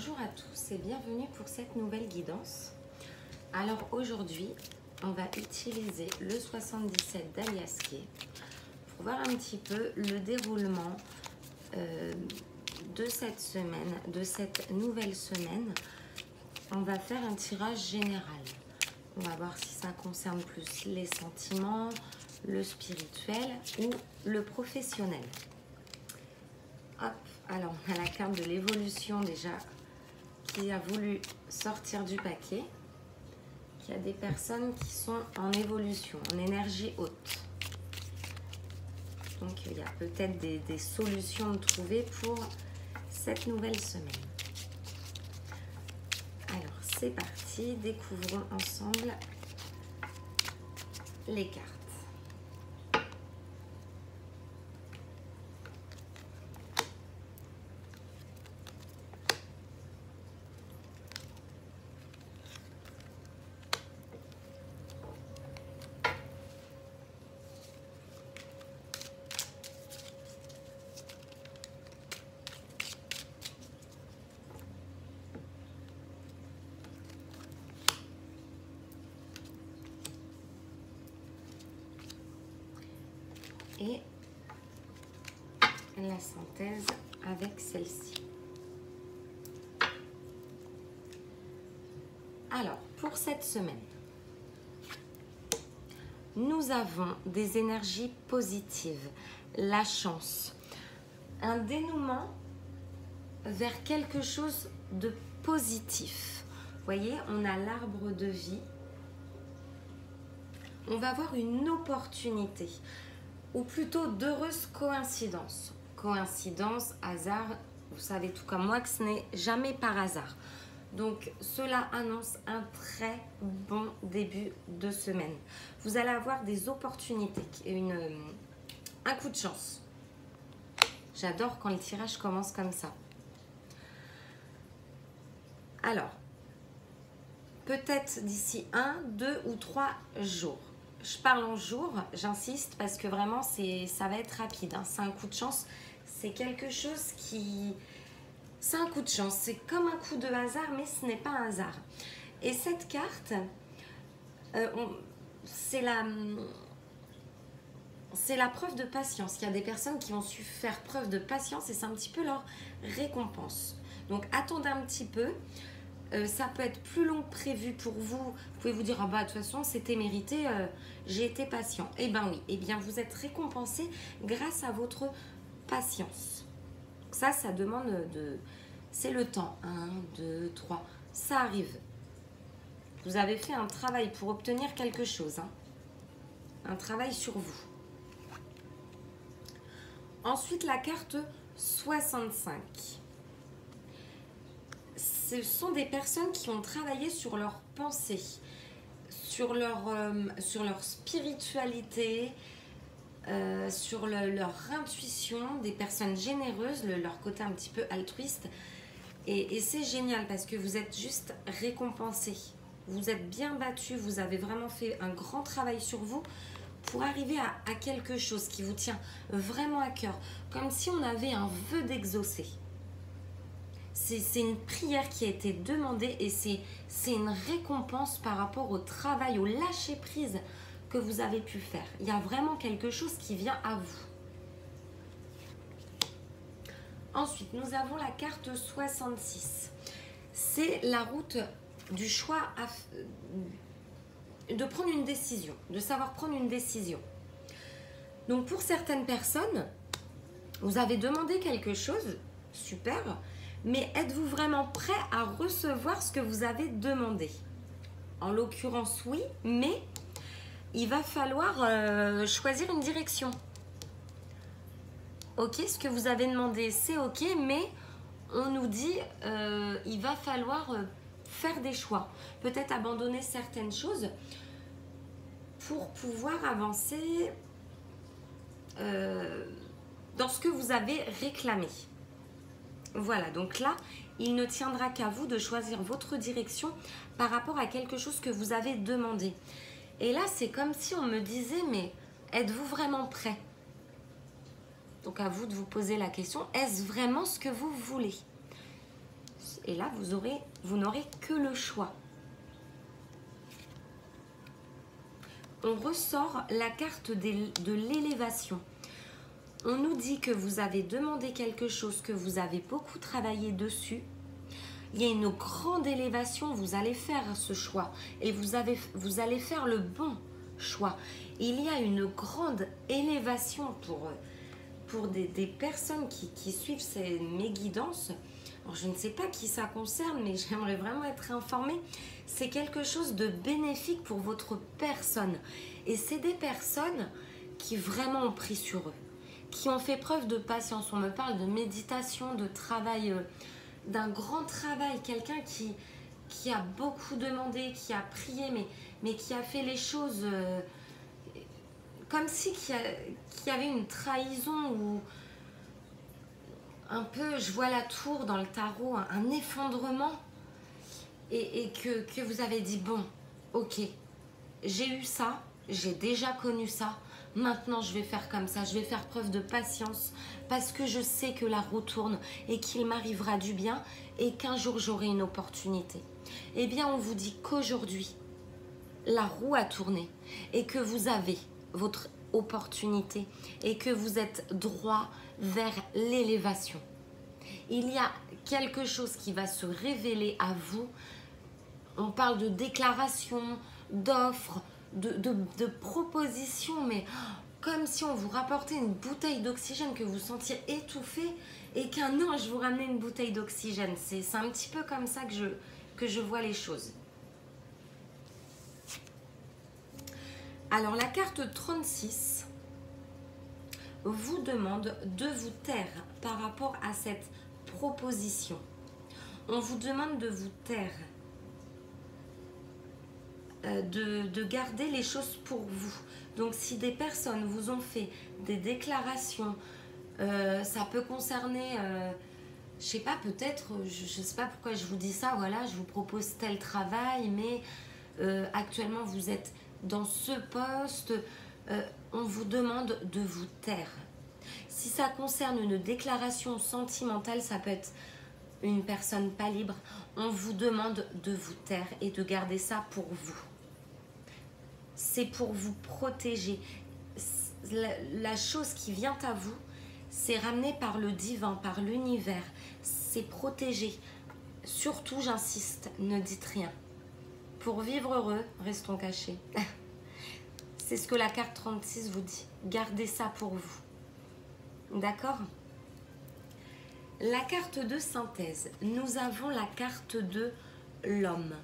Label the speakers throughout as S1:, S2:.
S1: Bonjour à tous et bienvenue pour cette nouvelle guidance. Alors aujourd'hui, on va utiliser le 77 d'Alias Kay pour voir un petit peu le déroulement de cette semaine, de cette nouvelle semaine. On va faire un tirage général. On va voir si ça concerne plus les sentiments, le spirituel ou le professionnel. Hop, alors on a la carte de l'évolution déjà qui a voulu sortir du paquet. Il y a des personnes qui sont en évolution, en énergie haute. Donc il y a peut-être des solutions de trouver pour cette nouvelle semaine. Alors c'est parti, découvrons ensemble les cartes. Et la synthèse avec celle-ci. Alors, pour cette semaine, nous avons des énergies positives, la chance, un dénouement vers quelque chose de positif. Vous voyez, on a l'arbre de vie. On va avoir une opportunité, ou plutôt d'heureuses coïncidences. Coïncidence, hasard, vous savez tout comme moi que ce n'est jamais par hasard. Donc cela annonce un très bon début de semaine. Vous allez avoir des opportunités, un coup de chance. J'adore quand le tirage commence comme ça. Alors, peut-être d'ici 1, 2 ou 3 jours. Je parle en jours, j'insiste parce que vraiment ça va être rapide. Hein. C'est un coup de chance, c'est quelque chose qui... C'est un coup de chance, c'est comme un coup de hasard, mais ce n'est pas un hasard. Et cette carte, c'est la preuve de patience. Il y a des personnes qui ont su faire preuve de patience et c'est un petit peu leur récompense. Donc attendez un petit peu. Ça peut être plus long que prévu pour vous. Vous pouvez vous dire, ah bah de toute façon c'était mérité, j'ai été patient. Eh bien oui, eh bien vous êtes récompensé grâce à votre patience. Ça demande de... C'est le temps. 1, 2, 3. Ça arrive. Vous avez fait un travail pour obtenir quelque chose. Hein. Un travail sur vous. Ensuite, la carte 65. Ce sont des personnes qui ont travaillé sur leur pensée, sur leur spiritualité, sur leur intuition, des personnes généreuses, leur côté un petit peu altruiste. Et c'est génial parce que vous êtes juste récompensés. Vous êtes bien battus, vous avez vraiment fait un grand travail sur vous pour arriver à quelque chose qui vous tient vraiment à cœur. Comme si on avait un vœu d'exaucer. C'est une prière qui a été demandée et c'est une récompense par rapport au travail, au lâcher-prise que vous avez pu faire. Il y a vraiment quelque chose qui vient à vous. Ensuite, nous avons la carte 66. C'est la route du choix de prendre une décision, de savoir prendre une décision. Donc pour certaines personnes, vous avez demandé quelque chose, super, mais êtes-vous vraiment prêt à recevoir ce que vous avez demandé? En l'occurrence, oui, mais il va falloir choisir une direction. Ok, ce que vous avez demandé, c'est ok, mais on nous dit il va falloir faire des choix. Peut-être abandonner certaines choses pour pouvoir avancer dans ce que vous avez réclamé. Voilà, donc là, il ne tiendra qu'à vous de choisir votre direction par rapport à quelque chose que vous avez demandé. Et là, c'est comme si on me disait, mais êtes-vous vraiment prêt? Donc à vous de vous poser la question, est-ce vraiment ce que vous voulez? Et là, vous n'aurez que le choix. On ressort la carte de l'élévation. On nous dit que vous avez demandé quelque chose, que vous avez beaucoup travaillé dessus. Il y a une grande élévation, vous allez faire ce choix et vous allez faire le bon choix. Il y a une grande élévation pour des personnes qui suivent mes guidances. Alors, je ne sais pas qui ça concerne, mais j'aimerais vraiment être informée. C'est quelque chose de bénéfique pour votre personne. Et c'est des personnes qui vraiment ont pris sur eux, qui ont fait preuve de patience. On me parle de méditation, de travail, d'un grand travail. Quelqu'un qui a beaucoup demandé, qui a prié, mais qui a fait les choses comme si qu'il y avait une trahison ou un peu, je vois la tour dans le tarot, un effondrement et que vous avez dit, bon, ok, j'ai eu ça, j'ai déjà connu ça, maintenant je vais faire comme ça, je vais faire preuve de patience parce que je sais que la roue tourne et qu'il m'arrivera du bien et qu'un jour j'aurai une opportunité. Eh bien, on vous dit qu'aujourd'hui, la roue a tourné et que vous avez votre opportunité et que vous êtes droit vers l'élévation. Il y a quelque chose qui va se révéler à vous. On parle de déclaration, d'offres, de propositions, mais comme si on vous rapportait une bouteille d'oxygène, que vous sentiez étouffé et qu'un ange vous ramenait une bouteille d'oxygène. C'est un petit peu comme ça que je vois les choses. Alors, la carte 36 vous demande de vous taire par rapport à cette proposition. On vous demande de vous taire, de garder les choses pour vous. Donc, si des personnes vous ont fait des déclarations, ça peut concerner, je sais pas, peut-être, je sais pas pourquoi je vous dis ça, voilà, je vous propose tel travail, mais actuellement vous êtes dans ce poste, on vous demande de vous taire. Si ça concerne une déclaration sentimentale, ça peut être une personne pas libre, on vous demande de vous taire et de garder ça pour vous. C'est pour vous protéger. La chose qui vient à vous, c'est ramené par le divin, par l'univers. C'est protégé. Surtout, j'insiste, ne dites rien. Pour vivre heureux, restons cachés. C'est ce que la carte 36 vous dit. Gardez ça pour vous. D'accord ? La carte de synthèse. Nous avons la carte de l'homme.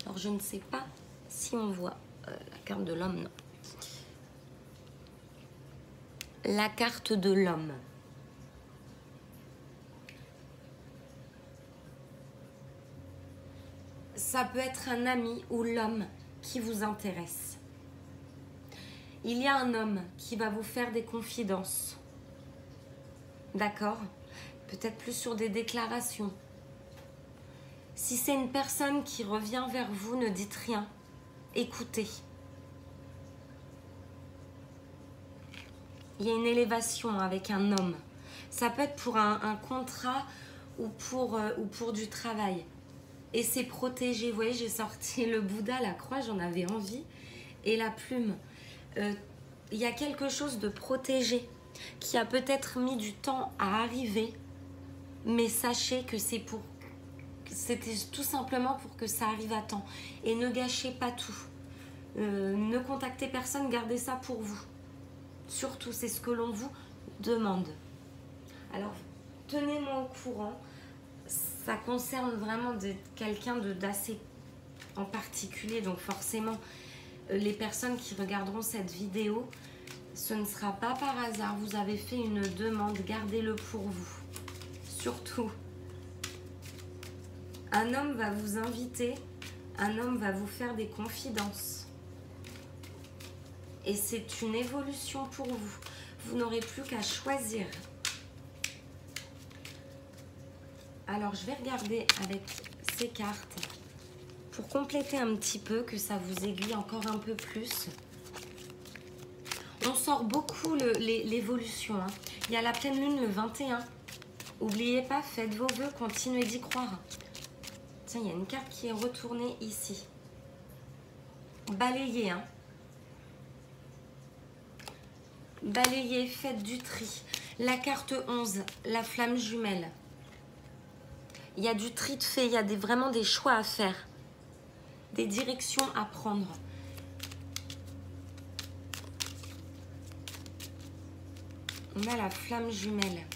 S1: Alors, je ne sais pas si on voit la carte de l'homme, non. La carte de l'homme. Ça peut être un ami ou l'homme qui vous intéresse. Il y a un homme qui va vous faire des confidences. D'accord ? Peut-être plus sur des déclarations. Si c'est une personne qui revient vers vous, ne dites rien. Écoutez. Il y a une élévation avec un homme. Ça peut être pour un contrat ou pour du travail. Et c'est protégé. Vous voyez, j'ai sorti le Bouddha, la croix, j'en avais envie. Et la plume. Il y a quelque chose de protégé qui a peut-être mis du temps à arriver. Mais sachez que c'était tout simplement pour que ça arrive à temps. Et ne gâchez pas tout. Ne contactez personne, gardez ça pour vous. Surtout, c'est ce que l'on vous demande. Alors, tenez-moi au courant. Ça concerne vraiment quelqu'un d'assez en particulier. Donc forcément, les personnes qui regarderont cette vidéo, ce ne sera pas par hasard. Vous avez fait une demande, gardez-le pour vous. Surtout, un homme va vous inviter, un homme va vous faire des confidences. Et c'est une évolution pour vous. Vous n'aurez plus qu'à choisir. Alors, je vais regarder avec ces cartes pour compléter un petit peu, que ça vous aiguille encore un peu plus. On sort beaucoup l'évolution. Hein. Il y a la pleine lune le 21. N'oubliez pas, faites vos vœux, continuez d'y croire. Tiens, il y a une carte qui est retournée ici. Balayez, hein. Balayez, faites du tri. La carte 11, la flamme jumelle. Il y a du tri de fait, il y a vraiment des choix à faire. Des directions à prendre. On a la flamme jumelle.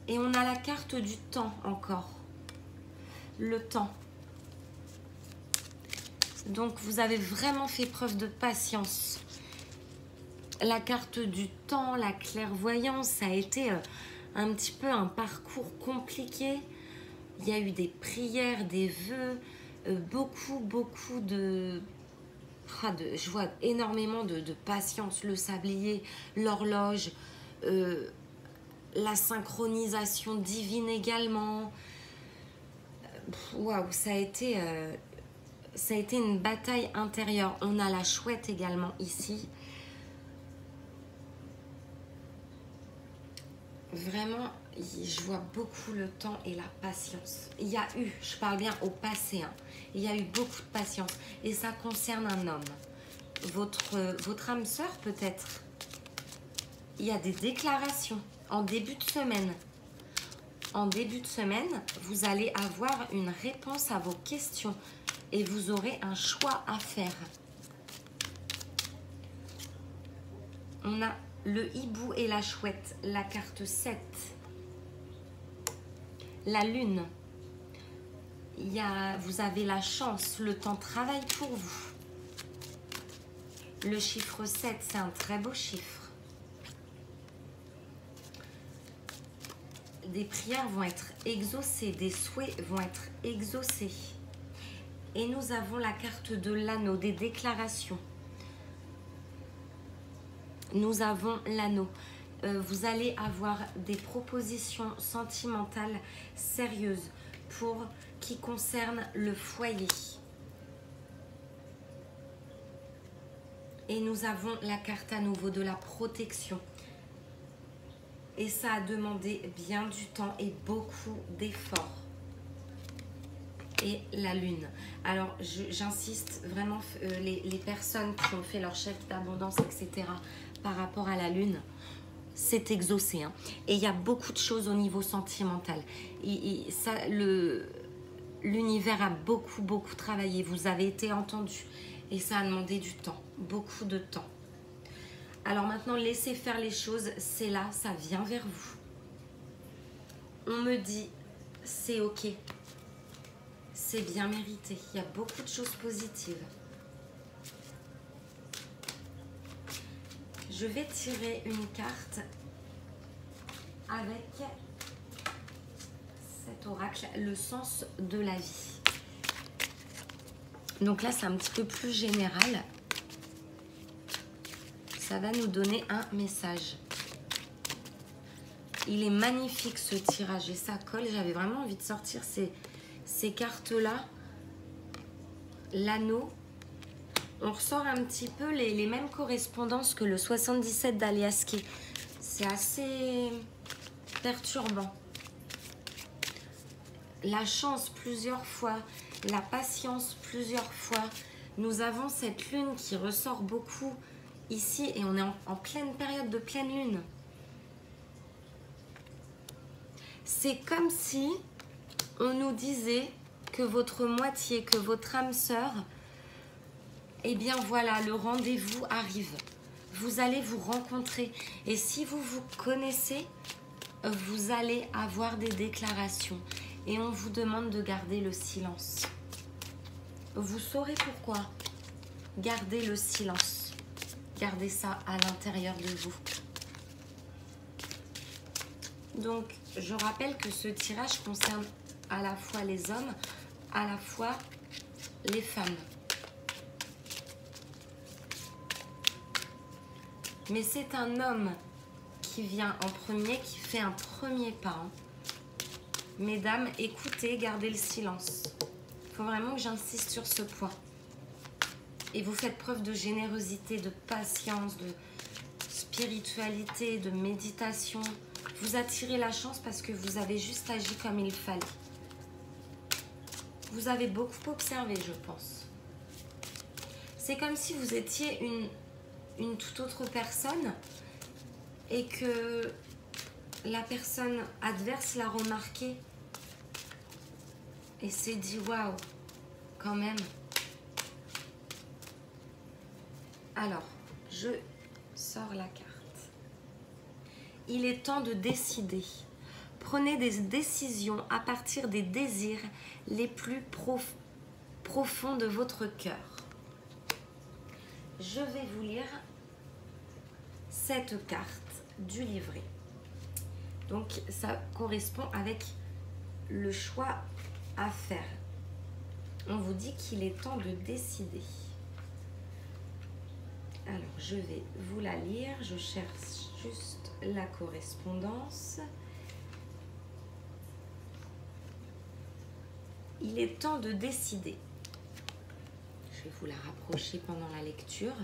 S1: Et on a la carte du temps encore. Le temps. Donc, vous avez vraiment fait preuve de patience. La carte du temps, la clairvoyance, ça a été un petit peu un parcours compliqué. Il y a eu des prières, des vœux, beaucoup de... je vois énormément de patience, le sablier, l'horloge, la synchronisation divine également. Waouh, ça a été une bataille intérieure. On a la chouette également ici. Vraiment, je vois beaucoup le temps et la patience. Il y a eu, je parle bien au passé, hein, il y a eu beaucoup de patience. Et ça concerne un homme. Votre âme sœur peut-être. Il y a des déclarations en début de semaine. En début de semaine, vous allez avoir une réponse à vos questions. Et vous aurez un choix à faire. On a le hibou et la chouette, la carte 7. La lune. Vous avez la chance, le temps travaille pour vous. Le chiffre 7, c'est un très beau chiffre. Des prières vont être exaucées, des souhaits vont être exaucés. Et nous avons la carte de l'anneau, des déclarations. Nous avons l'anneau. Vous allez avoir des propositions sentimentales sérieuses qui concernent le foyer. Et nous avons la carte à nouveau de la protection. Et ça a demandé bien du temps et beaucoup d'efforts. Et la lune. Alors, j'insiste vraiment, les personnes qui ont fait leur chef d'abondance, etc., par rapport à la lune, c'est exaucé. Hein. Et il y a beaucoup de choses au niveau sentimental. L'univers a beaucoup travaillé. Vous avez été entendu. Et ça a demandé du temps. Beaucoup de temps. Alors maintenant, laissez faire les choses. C'est là, ça vient vers vous. On me dit, c'est ok. C'est bien mérité. Il y a beaucoup de choses positives. Je vais tirer une carte avec cet oracle, le sens de la vie. Donc là, c'est un petit peu plus général. Ça va nous donner un message. Il est magnifique ce tirage et ça colle. J'avais vraiment envie de sortir ces cartes-là. L'anneau. On ressort un petit peu les mêmes correspondances que le 77 d'Aliaski. C'est assez perturbant. La chance plusieurs fois, la patience plusieurs fois. Nous avons cette lune qui ressort beaucoup ici et on est en pleine période de pleine lune. C'est comme si on nous disait que votre moitié, que votre âme sœur, eh bien voilà, le rendez-vous arrive. Vous allez vous rencontrer. Et si vous vous connaissez, vous allez avoir des déclarations. Et on vous demande de garder le silence. Vous saurez pourquoi. Gardez le silence. Gardez ça à l'intérieur de vous. Donc, je rappelle que ce tirage concerne à la fois les hommes, à la fois les femmes. Mais c'est un homme qui vient en premier, qui fait un premier pas. Hein. Mesdames, écoutez, gardez le silence. Il faut vraiment que j'insiste sur ce point. Et vous faites preuve de générosité, de patience, de spiritualité, de méditation. Vous attirez la chance parce que vous avez juste agi comme il fallait. Vous avez beaucoup observé, je pense. C'est comme si vous étiez une toute autre personne et que la personne adverse l'a remarqué et s'est dit waouh, quand même. Alors, je sors la carte. Il est temps de décider. Prenez des décisions à partir des désirs les plus profonds de votre cœur. Je vais vous lire cette carte du livret. Donc, ça correspond avec le choix à faire. On vous dit qu'il est temps de décider. Alors, je vais vous la lire. Je cherche juste la correspondance. Il est temps de décider. Je vais vous la rapprocher pendant la lecture.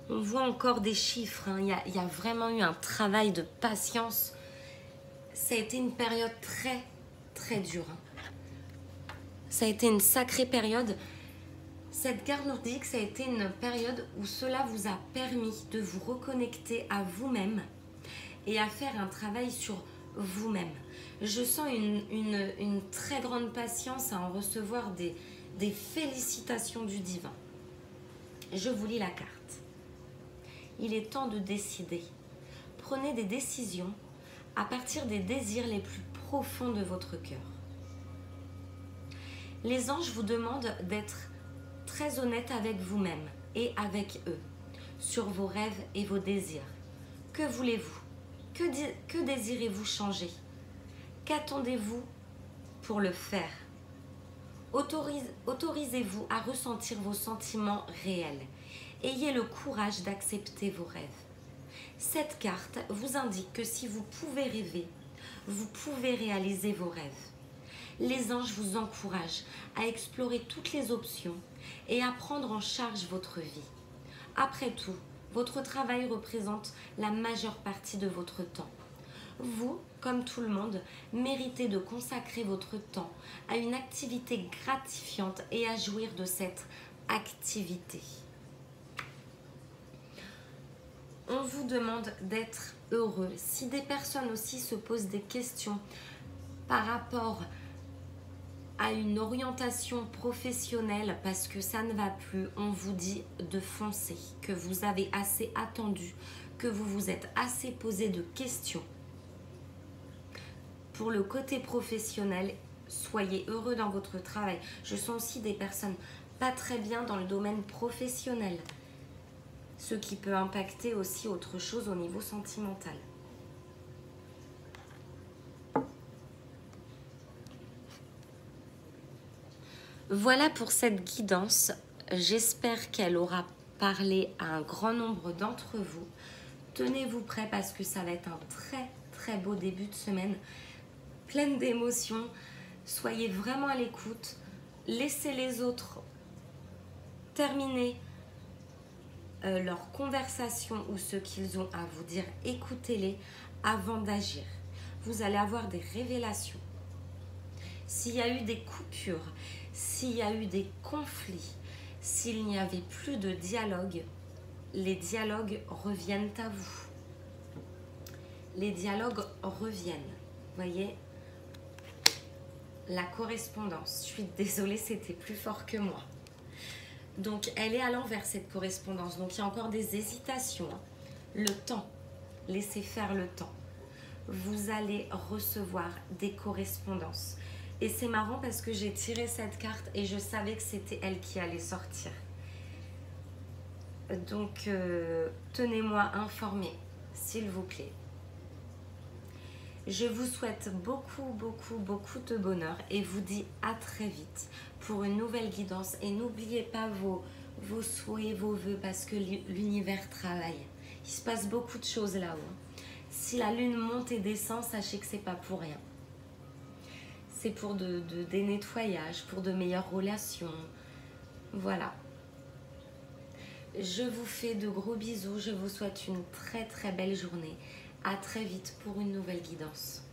S1: On voit encore des chiffres. Hein. Il y a vraiment eu un travail de patience. Ça a été une période très, très dure. Ça a été une sacrée période. Cette carte nordique, ça a été une période où cela vous a permis de vous reconnecter à vous-même et à faire un travail sur vous-même. Je sens une très grande patience à en recevoir des félicitations du divin. Je vous lis la carte. Il est temps de décider. Prenez des décisions à partir des désirs les plus profonds de votre cœur. Les anges vous demandent d'être très honnête avec vous-même et avec eux sur vos rêves et vos désirs. Que voulez-vous? Que désirez-vous changer? Qu'attendez-vous pour le faire? Autorisez-vous à ressentir vos sentiments réels. Ayez le courage d'accepter vos rêves. Cette carte vous indique que si vous pouvez rêver, vous pouvez réaliser vos rêves. Les anges vous encouragent à explorer toutes les options et à prendre en charge votre vie. Après tout, votre travail représente la majeure partie de votre temps. Vous, comme tout le monde, méritez de consacrer votre temps à une activité gratifiante et à jouir de cette activité. On vous demande d'être heureux. Si des personnes aussi se posent des questions par rapport à une orientation professionnelle parce que ça ne va plus, on vous dit de foncer, que vous avez assez attendu, que vous vous êtes assez posé de questions. Pour le côté professionnel, soyez heureux dans votre travail. Je sens aussi des personnes pas très bien dans le domaine professionnel, ce qui peut impacter aussi autre chose au niveau sentimental. Voilà pour cette guidance. J'espère qu'elle aura parlé à un grand nombre d'entre vous. Tenez-vous prêts parce que ça va être un très très beau début de semaine, pleine d'émotions. Soyez vraiment à l'écoute. Laissez les autres terminer leur conversation ou ce qu'ils ont à vous dire. Écoutez-les avant d'agir. Vous allez avoir des révélations. S'il y a eu des coupures, s'il y a eu des conflits, s'il n'y avait plus de dialogue, les dialogues reviennent à vous. Les dialogues reviennent. Voyez, la correspondance. Je suis désolée, c'était plus fort que moi. Donc, elle est à l'envers, cette correspondance. Donc, il y a encore des hésitations. Le temps. Laissez faire le temps. Vous allez recevoir des correspondances. Et c'est marrant parce que j'ai tiré cette carte et je savais que c'était elle qui allait sortir. Donc, tenez-moi informée, s'il vous plaît. Je vous souhaite beaucoup de bonheur et vous dis à très vite pour une nouvelle guidance. Et n'oubliez pas vos souhaits, vos vœux parce que l'univers travaille. Il se passe beaucoup de choses là-haut. Si la lune monte et descend, sachez que c'est pas pour rien. C'est pour des nettoyages, pour de meilleures relations. Voilà. Je vous fais de gros bisous. Je vous souhaite une très très belle journée. À très vite pour une nouvelle guidance.